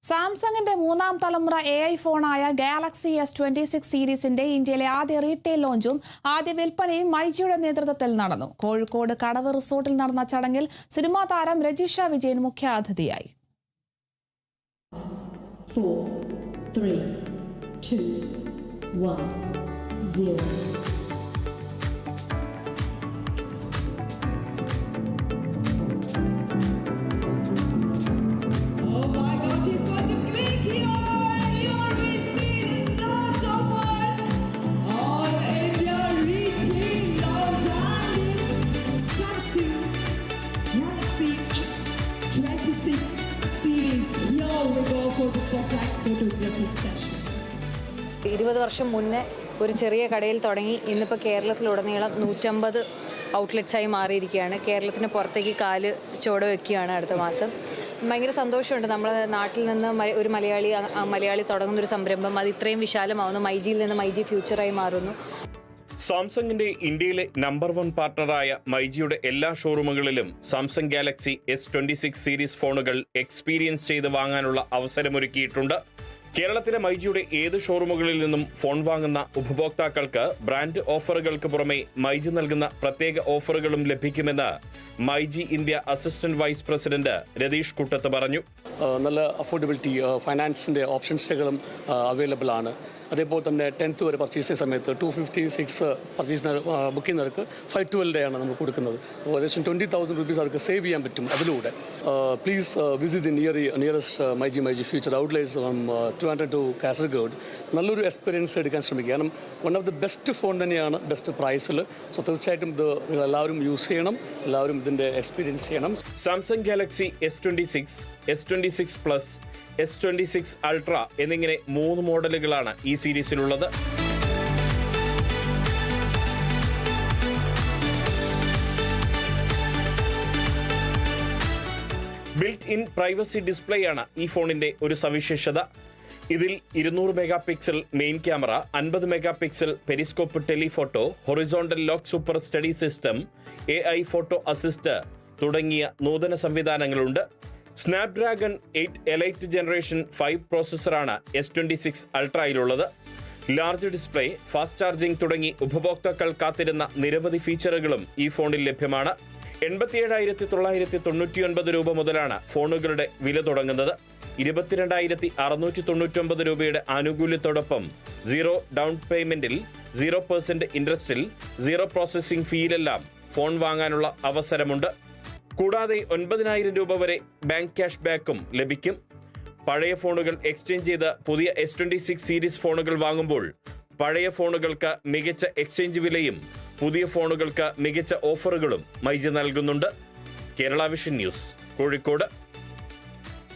സാംസങ്ങിന്റെ മൂന്നാം തലമുറ AI ഫോണായ ഗാലക്സി S26 സീരീസിന്റെ ഇന്ത്യയിലെ ആദ്യ റീറ്റെയിൽ ലോഞ്ചും ആദ്യ വിൽപ്പനയും മൈജിയുടെ നേതൃത്വത്തിൽ നടന്നു. കോഴിക്കോട് കടവ് റിസോർട്ടിൽ നടന്ന ചടങ്ങിൽ സിനിമാ താരം രജിഷ വിജയൻ മുഖ്യാതിഥിയായി. 4, 3, 2, 1, 0. Galaxy S26 series. Here we go for the perfect photography session. 20 വർഷം മുന്നേ ഒരു ചെറിയ കടയിൽ തുടങ്ങി ഇന്നിപ്പോൾ കേരളത്തിലുടനീളം 150 ഔട്ട്ലെറ്റ്സായി മാറിയിരിക്കുകയാണ്. കേരളത്തിന് പുറത്തേക്ക് കാല് ചുവട് വയ്ക്കുകയാണ് അടുത്ത മാസം. ഭയങ്കര സന്തോഷമുണ്ട്. നമ്മുടെ നാട്ടിൽ നിന്ന് ഒരു മലയാളി തുടങ്ങുന്നൊരു സംരംഭം അത് ഇത്രയും വിശാലമാവുന്നു. മൈജിയിൽ നിന്ന് മൈജി ഫ്യൂച്ചറായി മാറുന്നു. സാംസങ്ങിന്റെ ഇന്ത്യയിലെ നമ്പർ 1 പാർട്ണറായ മൈജിയുടെ എല്ലാ ഷോറൂമുകളിലും സാംസങ് ഗാലക്സി S26 സീരീസ് ഫോണുകൾ എക്സ്പീരിയൻസ് ചെയ്ത് വാങ്ങാനുള്ള അവസരമൊരുക്കിയിട്ടുണ്ട്. കേരളത്തിലെ മൈജിയുടെ ഏത് ഷോറൂമുകളിൽ നിന്നും ഫോൺ വാങ്ങുന്ന ഉപഭോക്താക്കൾക്ക് ബ്രാൻഡ് ഓഫറുകൾക്ക് പുറമെ മൈജി നൽകുന്ന പ്രത്യേക ഓഫറുകളും ലഭിക്കുമെന്ന് myG India assistant vice president Ratheesh Kuttath പറഞ്ഞു. നല്ല അഫോർഡബിലിറ്റി ഫൈനാൻസിൻ്റെ ഓപ്ഷൻസുകളും അവൈലബിൾ ആണ്. അതേപോലെ തന്നെ 10th വരെ പർച്ചേസ് ചെയ്യുന്ന സമയത്ത് 256 പർച്ചേസ് ബുക്ക് ചെയ്യുന്നവർക്ക് 512 ഡേ ആണ് നമ്മൾ കൊടുക്കുന്നത്. ഏകദേശം 20,000 rupees അവർക്ക് സേവ് ചെയ്യാൻ പറ്റും അതിലൂടെ. Please visit the nearest myG future outlets from 200 to Kasaragod. നല്ലൊരു എക്സ്പീരിയൻസ് എടുക്കാൻ ശ്രമിക്കുക. കാരണം one of the best phone തന്നെയാണ്, ബെസ്റ്റ് പ്രൈസിൽ. സോ തീർച്ചയായിട്ടും ഇത് എല്ലാവരും യൂസ് ചെയ്യണം, എല്ലാവരും ഇതിൻ്റെ എക്സ്പീരിയൻസ് ചെയ്യണം. Samsung Galaxy S26, S26 Plus, S26 Ultra എന്നിങ്ങനെ 3 മോഡലുകളാണ് ഈ സീരീസിലുള്ളത്. ബിൽറ്റ് ഇൻ പ്രൈവസി ഡിസ്പ്ലേയാണ് ഈ ഫോണിന്റെ ഒരു സവിശേഷത. ഇതിൽ 200 megapixel main camera, 50 megapixel periscope telephoto, horizontal lock super steady system, AI photo assist തുടങ്ങിയ നൂതന സംവിധാനങ്ങളുണ്ട്. സ്നാപ്ഡ്രാഗൺ 8 എലൈറ്റ് ജനറേഷൻ 5 പ്രോസസ്സറാണ് S26 അൾട്രയിലുള്ളത്. ലാർജ് ഡിസ്പ്ലേ, ഫാസ്റ്റ് ചാർജിംഗ് തുടങ്ങി ഉപഭോക്താക്കൾ കാത്തിരുന്ന നിരവധി ഫീച്ചറുകളും ഈ ഫോണിൽ ലഭ്യമാണ്. 87,999 രൂപ മുതലാണ് ഫോണുകളുടെ വില തുടങ്ങുന്നത്. 22,699 രൂപയുടെ ആനുകൂല്യത്തോടൊപ്പം 0 ഡൗൺ പേയ്മെന്റിൽ, 0% ഇൻട്രസ്റ്റിൽ, 0 പ്രോസസ്സിംഗ് ഫീയിലെല്ലാം ഫോൺ വാങ്ങാനുള്ള അവസരമുണ്ട്. കൂടാതെ 9,000 രൂപ വരെ ബാങ്ക് ക്യാഷ് ബാക്കും ലഭിക്കും. പഴയ ഫോണുകൾ എക്സ്ചേഞ്ച് ചെയ്ത് പുതിയ S26 സീരീസ് ഫോണുകൾ വാങ്ങുമ്പോൾ പഴയ ഫോണുകൾക്ക് മികച്ച എക്സ്ചേഞ്ച് വിലയും പുതിയ ഫോണുകൾക്ക് മികച്ച ഓഫറുകളും മൈജി നൽകുന്നുണ്ട്. Kerala vision news, Kozhikode.